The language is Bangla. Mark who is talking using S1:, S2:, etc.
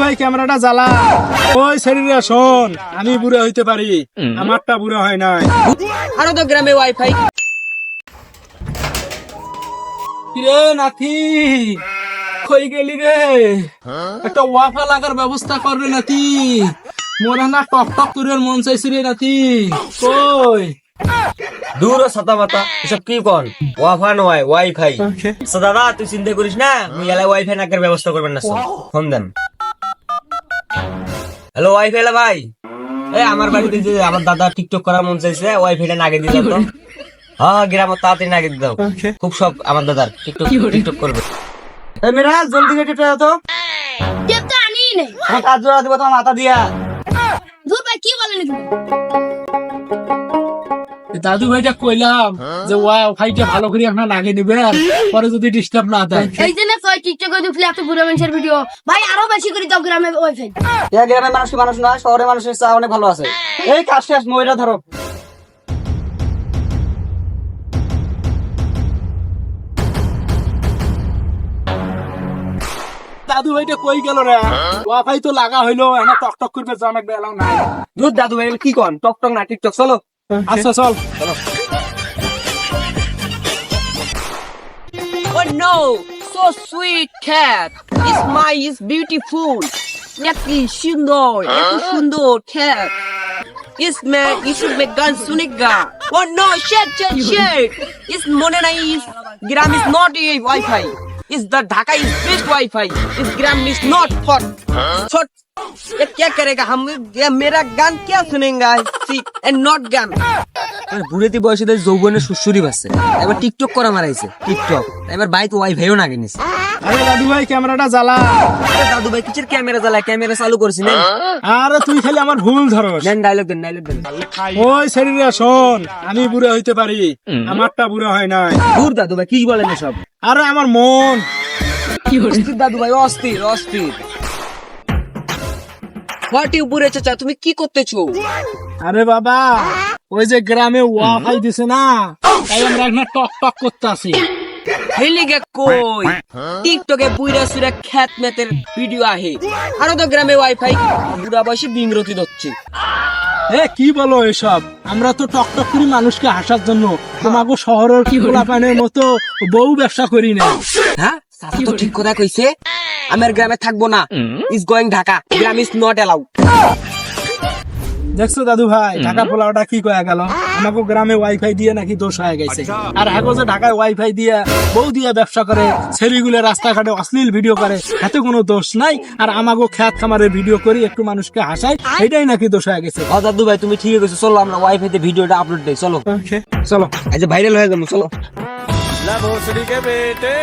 S1: ভাই ক্যামেরাটা জ্বালা। ওই শরীরে শোন, আমি বুড়ো হইতে পারি, আমারটা বুড়ো হয় নাই।
S2: আরো তো গ্রামে ওয়াইফাই।
S1: রে নাতি, কই গেলি রে? একটা ওয়াফা লাগার ব্যবস্থা কর রে নাতি। মোরা না টক টক করে মন চাইছি রে নাতি। কই
S2: দূর ছাতা মাতা এসব কি কর? ওয়াফা নয় ওয়াইফাই। তো দাদা তুই চিন্তা করিস না, মুই এলা ওয়াইফাই নাকের ব্যবস্থা করবেন না। ফোন দেন। হ্যালো ওয়াইফাই লা ভাই, এই আমার বাড়িতে যে আমার দাদা টিকটক করার মন চাইছে, ওয়াইফাইটা নাগে দিলাম তো। হ্যাঁ গ্রাম তাড়াতাড়ি নাগে দাও, খুব শখ আমার দাদার টিকটক করবে। এই মেরা জলদি গেটে তো
S3: টেপটা আনি নাই।
S2: আমার কাজ জোড়া দিব তোমার মাথা দিয়া।
S3: দূর ভাই কি বলেন এগুলো?
S1: দাদু ভাইটা কইলাম যে ওয়াইফাইটা ভালো করে আপনার লাগে নিবে, পরে যদি ডিস্টার্ব না দেয়।
S3: এই যে না কই টিকটকে দেখলে এত বুড়ো মানুষের ভিডিও, ভাই আরো বেশি করে দাও গ্রামে ওয়াইফাই।
S2: এই গ্রামের মানুষ না, শহরের মানুষের চা অনেক ভালো আছে। এই কাজ শেষ, মইরা ধরো।
S1: দাদু ভাইটা কই গেল রে? ওয়াইফাই তো লাগা হইলো, এখন টক টক করবে জামাক বেলাও নাই।
S2: দুধ দাদু ভাই কি কন? টক না টিকটক চলো।
S1: আচ্ছা চল।
S4: Oh no, so sweet cat. It's beautiful. Yakli Shundor, Yaku Shundor cat. It's man, it's me gun suniga. Oh no, shit. It's Monena is Gram is not a Wi-Fi. It's the Dhaka is best Wi-Fi. It's Gram is not hot. Hot. ये क्या करेगा हम? ये मेरा गान क्या सुनेगा? See, and not gun.
S2: বুড়েতি বয়সীদের যৌবনের সুসুরি বাসছে, এবার টিকটক করা মারাইছে। টিকটক এবার বাইক ওয়াইফাইও না কিনিস।
S1: আরে দাদু ভাই ক্যামেরাটা জ্বালা।
S2: দাদু ভাই কিসের ক্যামেরা চালায়? ক্যামেরা চালু করছি না।
S1: আরে তুই খালি আমার ভুল ধরস।
S2: দেন ডায়লগ দেন।
S1: ওই শরীরে শোন, আমি বুড়ো হইতে পারি, আমারটা বুড়ো হয় নাই।
S2: দূর দাদু ভাই কি বলেন এসব?
S1: আরে আমার মন।
S2: অস্থির দাদু ভাই, অস্থির।
S4: What you বুড়ে চাচা, তুমি কি করতেছো?
S1: আরে বাবা, ওই যে গ্রামে ওয়াইফাই দিছে না, তাই আমরা এখানে টক টক করতে আসি।
S4: হেলি গে কই টিকটকে বুইরা সুরা খ্যাত মেতের ভিডিও আহে, আরো তো গ্রামে ওয়াইফাই। বুড়া বয়সে বিংরতি দচ্ছে।
S1: এ কি বলো এসব? আমরা তো টক টক করি মানুষকে হাসার জন্য, তোমাকে শহরের পোলাপানের মতো বউ ব্যবসা করি না।
S4: হ্যাঁ চাচা তো ঠিক কথা কইছে, আমার গ্রামে থাকবো না। Is going Dhaka, gram is not allowed.
S1: দেখছো দাদু ভাই, ঢাকা পোলাওটা কি কয়া গেল? আমাকে গ্রামে ওয়াইফাই দিয়ে নাকি দোষ হয়ে গেছে। আর এখন যে ঢাকায় ওয়াইফাই দিয়ে বউ দিয়ে ব্যবসা করে, ছেলেগুলো রাস্তাঘাটে অশ্লীল ভিডিও করে, এতে কোনো দোষ নাই। আর আমাকে খ্যাত খামারে ভিডিও করি, একটু মানুষকে হাসাই, এটাই নাকি দোষ হয়ে গেছে।
S2: দাদু ভাই তুমি ঠিক কইছো, চলো আমরা ওয়াইফাই তে ভিডিওটা আপলোড দেই। চলো
S1: চলো,
S2: এই যে ভাইরাল হয়ে যাবো। চলো।
S1: ला भोसड़ी के बेटे